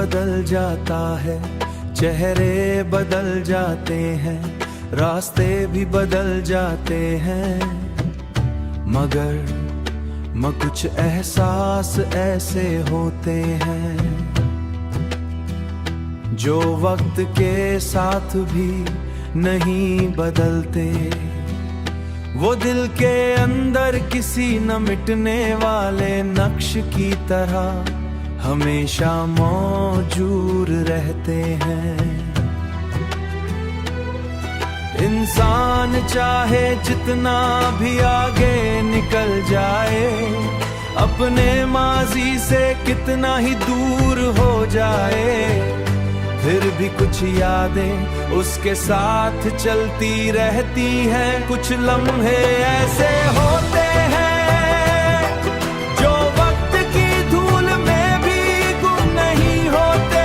बदल जाता है, चेहरे बदल जाते हैं, रास्ते भी बदल जाते हैं, मगर कुछ एहसास ऐसे होते हैं जो वक्त के साथ भी नहीं बदलते। वो दिल के अंदर किसी न मिटने वाले नक्श की तरह हमेशा मौजूद रहते हैं। इंसान चाहे जितना भी आगे निकल जाए, अपने माजी से कितना ही दूर हो जाए, फिर भी कुछ यादें उसके साथ चलती रहती हैं। कुछ लम्हे ऐसे होते हैं जो वक्त की धूल में भी गुम नहीं होते,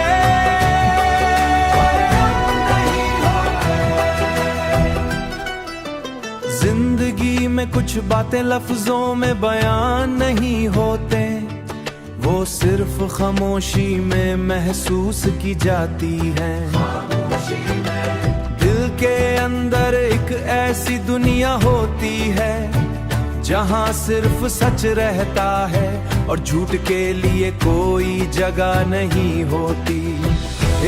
जिंदगी में कुछ बातें लफ्जों में बयान नहीं होते, वो सिर्फ खामोशी में महसूस की जाती है। दिल के अंदर एक ऐसी दुनिया होती है जहां सिर्फ सच रहता है और झूठ के लिए कोई जगह नहीं होती।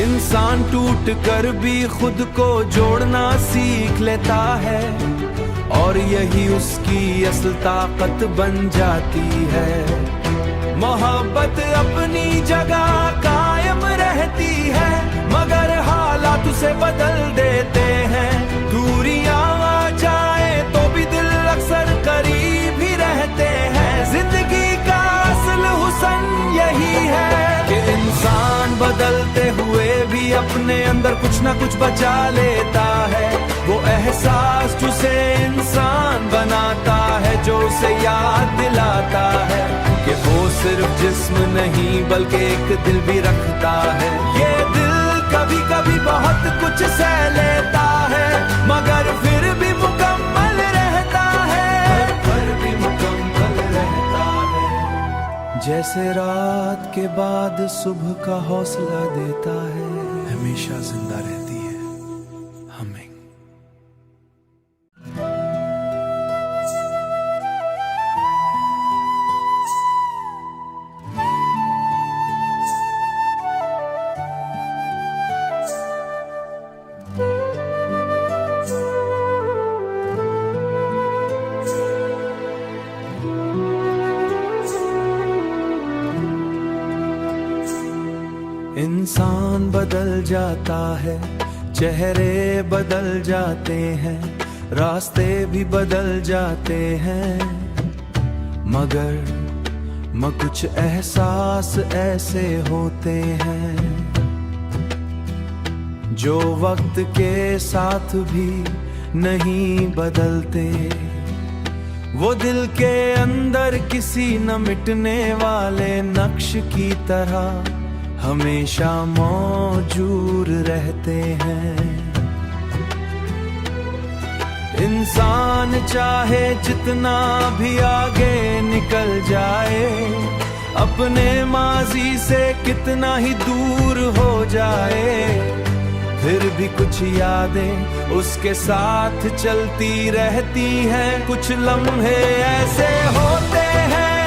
इंसान टूट कर भी खुद को जोड़ना सीख लेता है और यही उसकी असल ताकत बन जाती है। मोहब्बत अपनी जगह कायम रहती है, मगर हालात उसे बदल देते हैं। दूरियां आ जाए तो भी दिल अक्सर करीब ही रहते हैं। जिंदगी का असल हुस्न यही है कि इंसान बदलते हुए भी अपने अंदर कुछ ना कुछ बचा लेता है। वो एहसास जिसे इंसान बनाता है, जो उसे याद दिलाता है कि वो सिर्फ जिस्म नहीं बल्कि एक दिल भी रखता है। ये दिल कभी कभी बहुत कुछ सह लेता है, मगर फिर भी मुकम्मल रहता है, फिर भी मुकम्मल रहता है। जैसे रात के बाद सुबह का हौसला देता है, हमेशा जिंदा रहती है हमें। इंसान बदल जाता है, चेहरे बदल जाते हैं, रास्ते भी बदल जाते हैं, मगर कुछ एहसास ऐसे होते हैं जो वक्त के साथ भी नहीं बदलते। वो दिल के अंदर किसी न मिटने वाले नक्श की तरह हमेशा मौजूद रहते हैं। इंसान चाहे जितना भी आगे निकल जाए, अपने माजी से कितना ही दूर हो जाए, फिर भी कुछ यादें उसके साथ चलती रहती हैं। कुछ लम्हे ऐसे होते हैं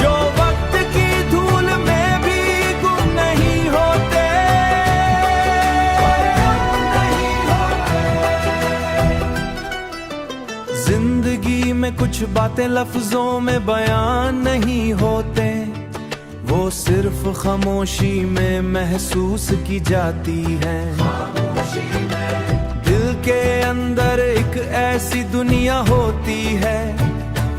जो वक्त की धूल में भी गुम नहीं होते, जिंदगी में कुछ बातें लफ्जों में बयान नहीं होते, वो सिर्फ खामोशी में महसूस की जाती है। दिल के अंदर एक ऐसी दुनिया होती है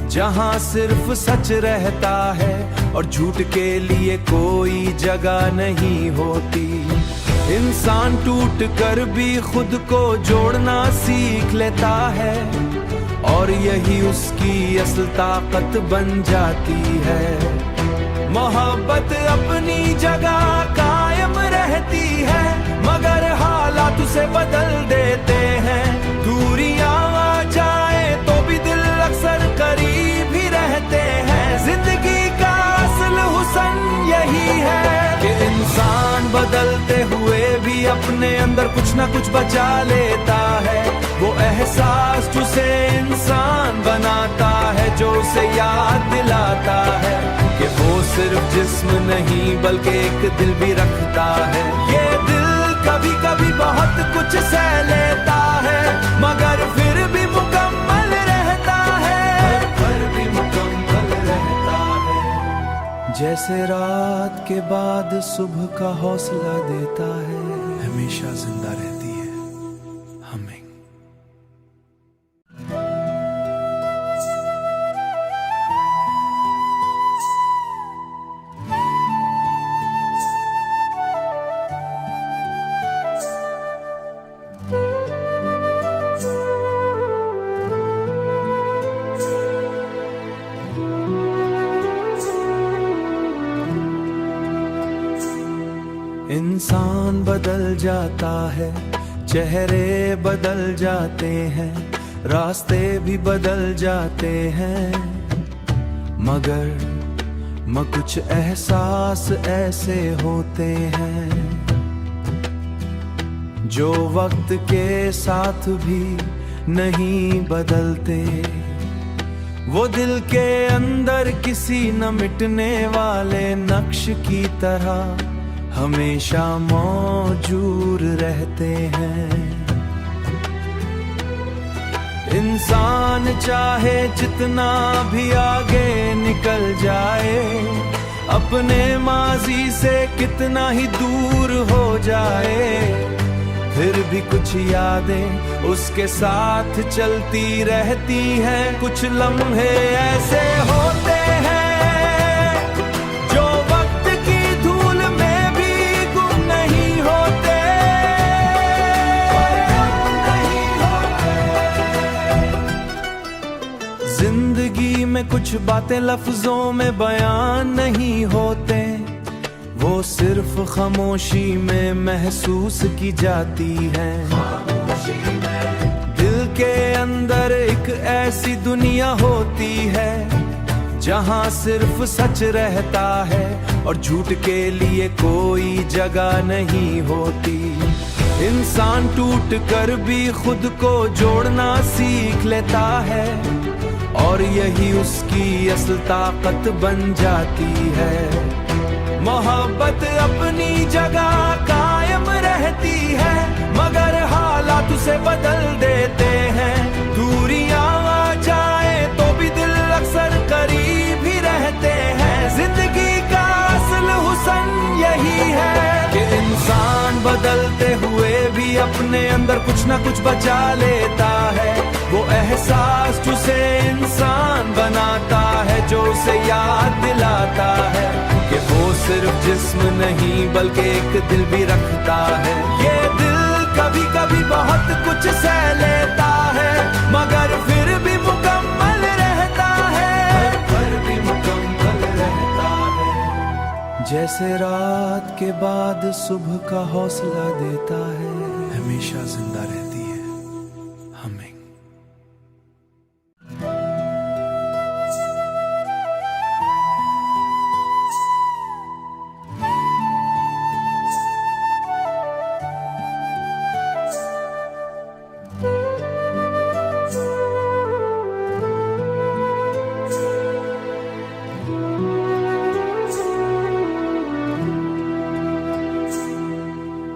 जहां सिर्फ सच रहता है और झूठ के लिए कोई जगह नहीं होती। इंसान टूट कर भी खुद को जोड़ना सीख लेता है और यही उसकी असल ताकत बन जाती है। मोहब्बत अपनी जगह कायम रहती है, मगर हालात उसे बदल देते हैं। दूरियां आ जाए तो भी दिल अक्सर करीब ही रहते हैं। जिंदगी का असल हुस्न यही है कि बदलते हुए भी अपने अंदर कुछ ना कुछ बचा लेता है। वो एहसास जिसे इंसान बनाता है, जो उसे याद दिलाता है कि वो सिर्फ जिस्म नहीं बल्कि एक दिल भी रखता है। ये दिल कभी कभी बहुत कुछ सह लेता है, मगर फिर भी मुकम्मल रहता है, फिर भी मुकम्मल रहता है। जैसे रात के बाद सुबह का हौसला देता है, हमेशा जिंदा रहती है हमें। इंसान बदल जाता है, चेहरे बदल जाते हैं, रास्ते भी बदल जाते हैं, मगर कुछ एहसास ऐसे होते हैं जो वक्त के साथ भी नहीं बदलते। वो दिल के अंदर किसी न मिटने वाले नक्श की तरह हमेशा मौजूद रहते हैं। इंसान चाहे जितना भी आगे निकल जाए, अपने माजी से कितना ही दूर हो जाए, फिर भी कुछ यादें उसके साथ चलती रहती हैं। कुछ लम्हे ऐसे होते हैं में कुछ बातें लफ्जों में बयान नहीं होते, वो सिर्फ खामोशी में महसूस की जाती है। दिल के अंदर एक ऐसी दुनिया होती है जहां सिर्फ सच रहता है और झूठ के लिए कोई जगह नहीं होती। इंसान टूट कर भी खुद को जोड़ना सीख लेता है और यही उसकी असल ताकत बन जाती है। मोहब्बत अपनी जगह कायम रहती है, मगर हालात उसे बदल देते हैं। दूरियां आ जाए तो भी दिल अक्सर करीब ही रहते हैं। जिंदगी का असल हुस्न यही है कि इंसान बदलते हुए भी अपने अंदर कुछ ना कुछ बचा लेता है। वो एहसास जिसे इंसान बनाता है, जो उसे याद दिलाता है कि वो सिर्फ जिस्म नहीं बल्कि एक दिल भी रखता है। ये दिल कभी कभी बहुत कुछ सह लेता है, मगर फिर भी मुकम्मल रहता है, फिर भी मुकम्मल रहता है। जैसे रात के बाद सुबह का हौसला देता है, हमेशा जिंदा रहती है हमें।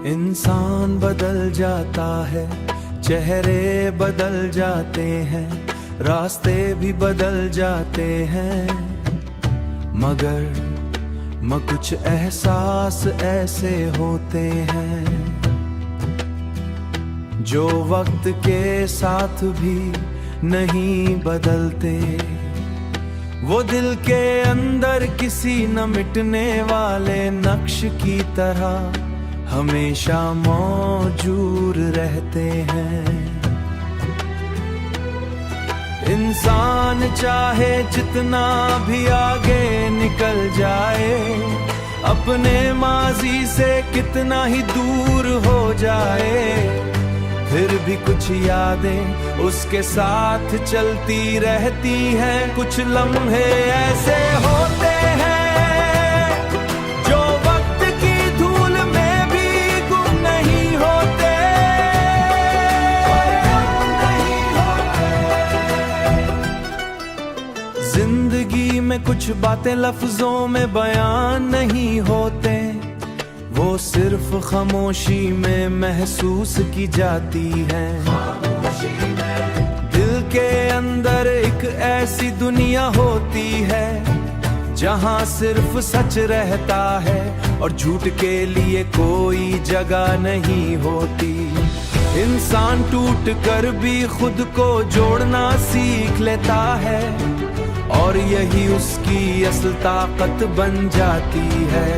इंसान बदल जाता है, चेहरे बदल जाते हैं, रास्ते भी बदल जाते हैं, मगर कुछ एहसास ऐसे होते हैं जो वक्त के साथ भी नहीं बदलते। वो दिल के अंदर किसी न मिटने वाले नक्श की तरह हमेशा मौजूद रहते हैं। इंसान चाहे जितना भी आगे निकल जाए, अपने माजी से कितना ही दूर हो जाए, फिर भी कुछ यादें उसके साथ चलती रहती हैं। कुछ लम्हे ऐसे होते हैं जो वक्त की धूल में कुछ बातें लफ्जों में बयान नहीं होते, वो सिर्फ खामोशी में महसूस की जाती है। दिल के अंदर एक ऐसी दुनिया होती है जहां सिर्फ सच रहता है और झूठ के लिए कोई जगह नहीं होती। इंसान टूट कर भी खुद को जोड़ना सीख लेता है और यही उसकी असल ताकत बन जाती है।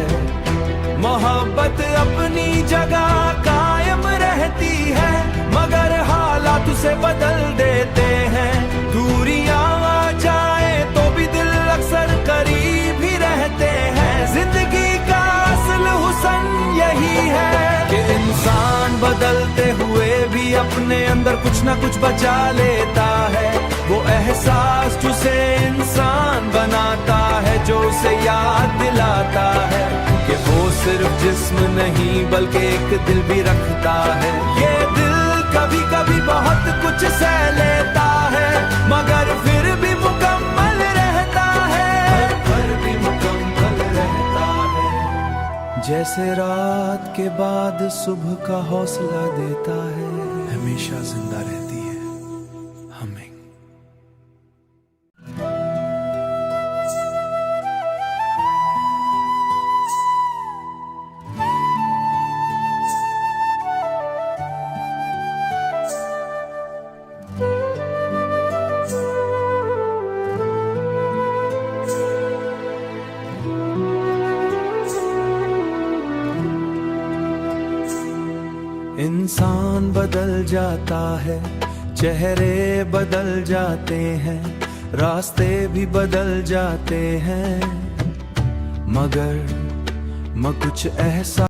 मोहब्बत अपनी जगह कायम रहती है, मगर हालात उसे बदल देते हैं। दूरियां आ जाए तो भी दिल अक्सर करीब ही रहते हैं। जिंदगी का असल हुस्न यही है कि इंसान बदलते हुए भी अपने अंदर कुछ ना कुछ बचा लेता है। वो एहसास जिसे इंसान बनाता है, जो उसे याद दिलाता है कि वो सिर्फ जिस्म नहीं बल्कि एक दिल भी रखता है। ये दिल कभी कभी बहुत कुछ सह लेता है, मगर फिर भी मुकम्मल रहता है, फिर भी मुकम्मल रहता है। जैसे रात के बाद सुबह का हौसला देता है, हमेशा जिंदा रहती है हमें। इंसान बदल जाता है, चेहरे बदल जाते हैं, रास्ते भी बदल जाते हैं, मगर कुछ ऐसा